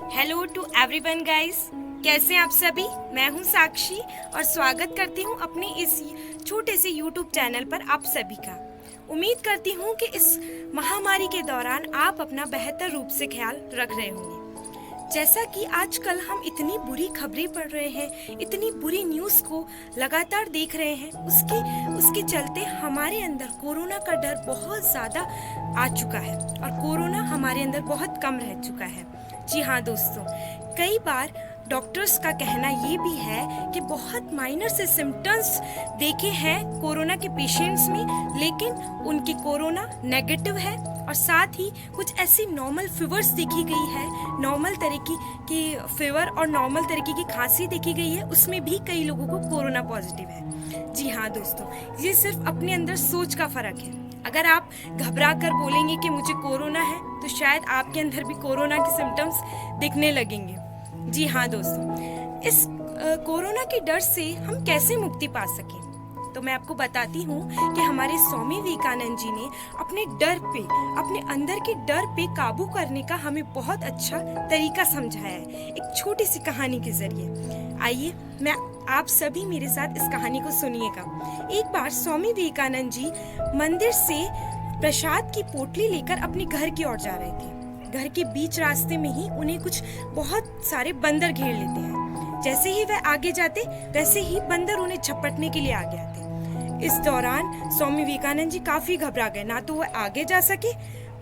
Hello to everyone guys, कैसे हैं आप सभी। मैं हूं साक्षी और स्वागत करती हूं अपने इस छोटे से यूट्यूब चैनल पर आप सभी का। उम्मीद करती हूं कि इस महामारी के दौरान आप अपना बेहतर रूप से ख्याल रख रहे होंगे। जैसा कि आजकल हम इतनी बुरी खबरें पढ़ रहे हैं, इतनी बुरी न्यूज़ को लगातार देख रहे हैं, उसके चलते हमारे अंदर कोरोना का डर बहुत ज़्यादा आ चुका है और कोरोना हमारे अंदर बहुत कम रह चुका है। जी हाँ दोस्तों, कई बार डॉक्टर्स का कहना ये भी है कि बहुत माइनर से सिम्टम्स देखे हैं कोरोना के पेशेंट्स में, लेकिन उनकी कोरोना नेगेटिव है और साथ ही कुछ ऐसी नॉर्मल फीवर्स देखी गई है, नॉर्मल तरीके की फीवर और नॉर्मल तरीके की खांसी देखी गई है, उसमें भी कई लोगों को कोरोना पॉजिटिव है। जी हाँ दोस्तों, ये सिर्फ अपने अंदर सोच का फ़र्क है। अगर आप घबरा कर बोलेंगे कि मुझे कोरोना है, तो शायद आपके अंदर भी कोरोना के सिम्टम्स दिखने लगेंगे। जी हाँ दोस्तों, इस कोरोना के डर से हम कैसे मुक्ति पा सकें, तो मैं आपको बताती हूँ कि हमारे स्वामी विवेकानंद जी ने अपने डर पे, अपने अंदर के डर पे काबू करने का हमें बहुत अच्छा तरीका समझाया है, एक छोटी सी कहानी के जरिए। आइए मैं आप सभी मेरे साथ इस कहानी को सुनिएगा। एक बार स्वामी विवेकानंद जी मंदिर से प्रसाद की पोटली लेकर अपने घर की ओर जा रहे थे। घर के बीच रास्ते में ही उन्हें कुछ बहुत सारे बंदर घेर लेते हैं। जैसे ही वह आगे जाते, वैसे ही बंदर उन्हें झपटने के लिए आगे आते। इस दौरान स्वामी विवेकानंद जी काफी घबरा गए। ना तो वह आगे जा सके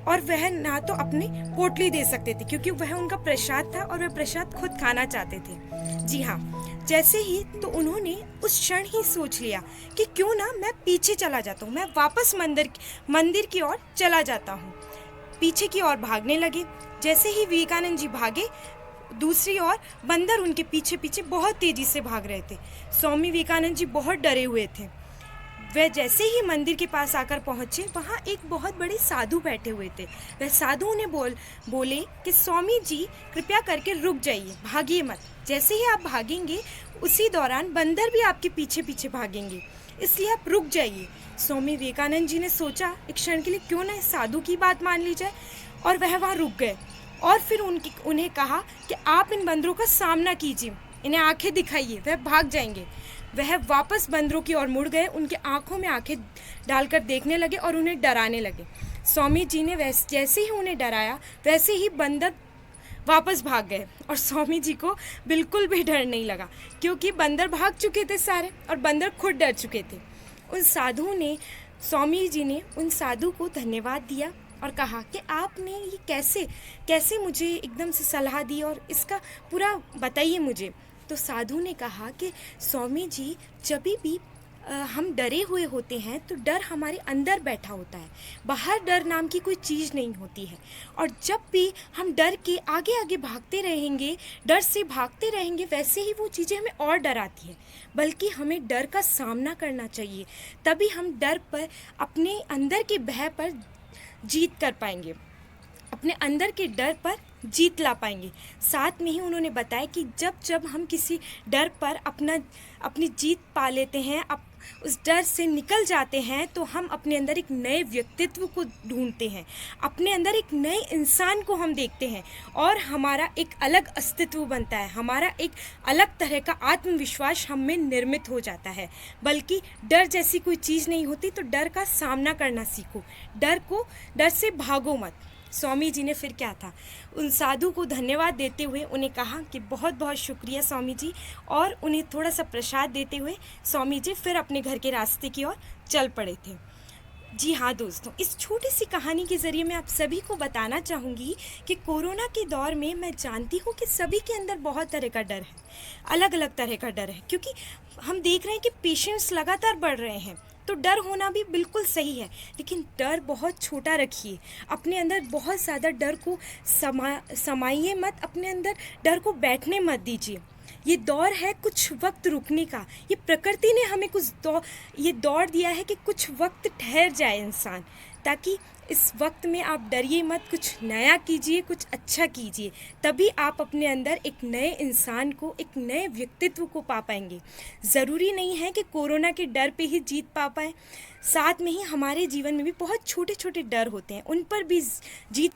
और वह ना तो अपनी पोटली दे सकते थे, क्योंकि वह उनका प्रसाद था और वह प्रसाद खुद खाना चाहते थे। जी हाँ, जैसे ही तो उन्होंने उस क्षण ही सोच लिया कि क्यों ना मैं पीछे चला जाता हूँ, मैं वापस मंदिर की ओर चला जाता हूँ। पीछे की ओर भागने लगे। जैसे ही विवेकानंद जी भागे, दूसरी ओर बंदर उनके पीछे पीछे बहुत तेजी से भाग रहे थे। स्वामी विवेकानंद जी बहुत डरे हुए थे। वह जैसे ही मंदिर के पास आकर पहुंचे, वहां एक बहुत बड़े साधु बैठे हुए थे। वह साधु उन्हें बोले कि स्वामी जी कृपया करके रुक जाइए, भागिए मत। जैसे ही आप भागेंगे, उसी दौरान बंदर भी आपके पीछे पीछे भागेंगे, इसलिए आप रुक जाइए। स्वामी विवेकानंद जी ने सोचा एक क्षण के लिए, क्यों ना इस साधु की बात मान ली जाए, और वह वहाँ रुक गए। और फिर उन्हें कहा कि आप इन बंदरों का सामना कीजिए, इन्हें आंखें दिखाइए, वह भाग जाएंगे। वह वापस बंदरों की ओर मुड़ गए, उनके आंखों में आंखें डालकर देखने लगे और उन्हें डराने लगे। स्वामी जी ने जैसे ही उन्हें डराया, वैसे ही बंदर वापस भाग गए और स्वामी जी को बिल्कुल भी डर नहीं लगा, क्योंकि बंदर भाग चुके थे सारे और बंदर खुद डर चुके थे। स्वामी जी ने उन साधु को धन्यवाद दिया और कहा कि आपने ये कैसे मुझे एकदम से सलाह दी और इसका पूरा बताइए मुझे। तो साधु ने कहा कि स्वामी जी, जब भी हम डरे हुए होते हैं तो डर हमारे अंदर बैठा होता है, बाहर डर नाम की कोई चीज़ नहीं होती है। और जब भी हम डर के आगे आगे भागते रहेंगे, डर से भागते रहेंगे, वैसे ही वो चीज़ें हमें और डराती हैं। बल्कि हमें डर का सामना करना चाहिए, तभी हम डर पर, अपने अंदर के भय पर जीत कर पाएंगे, अपने अंदर के डर पर जीत ला पाएंगे। साथ में ही उन्होंने बताया कि जब हम किसी डर पर अपनी जीत पा लेते हैं, उस डर से निकल जाते हैं, तो हम अपने अंदर एक नए व्यक्तित्व को ढूंढते हैं, अपने अंदर एक नए इंसान को हम देखते हैं और हमारा एक अलग अस्तित्व बनता है, हमारा एक अलग तरह का आत्मविश्वास हम में निर्मित हो जाता है। बल्कि डर जैसी कोई चीज़ नहीं होती, तो डर का सामना करना सीखो, डर से भागो मत। स्वामी जी ने फिर क्या था, उन साधु को धन्यवाद देते हुए उन्हें कहा कि बहुत बहुत शुक्रिया स्वामी जी, और उन्हें थोड़ा सा प्रसाद देते हुए स्वामी जी फिर अपने घर के रास्ते की ओर चल पड़े थे। जी हाँ दोस्तों, इस छोटी सी कहानी के ज़रिए मैं आप सभी को बताना चाहूँगी कि कोरोना के दौर में मैं जानती हूँ कि सभी के अंदर बहुत तरह का डर है, अलग अलग तरह का डर है, क्योंकि हम देख रहे हैं कि पेशेंट्स लगातार बढ़ रहे हैं। तो डर होना भी बिल्कुल सही है, लेकिन डर बहुत छोटा रखिए, अपने अंदर बहुत ज़्यादा डर को समाइए मत, अपने अंदर डर को बैठने मत दीजिए। ये दौर है कुछ वक्त रुकने का, ये प्रकृति ने हमें ये दौर दिया है कि कुछ वक्त ठहर जाए इंसान, ताकि इस वक्त में आप डरिए मत, कुछ नया कीजिए, कुछ अच्छा कीजिए, तभी आप अपने अंदर एक नए इंसान को, एक नए व्यक्तित्व को पा पाएंगे। ज़रूरी नहीं है कि कोरोना के डर पे ही जीत पा पाएँ, साथ में ही हमारे जीवन में भी बहुत छोटे छोटे डर होते हैं, उन पर भी जीत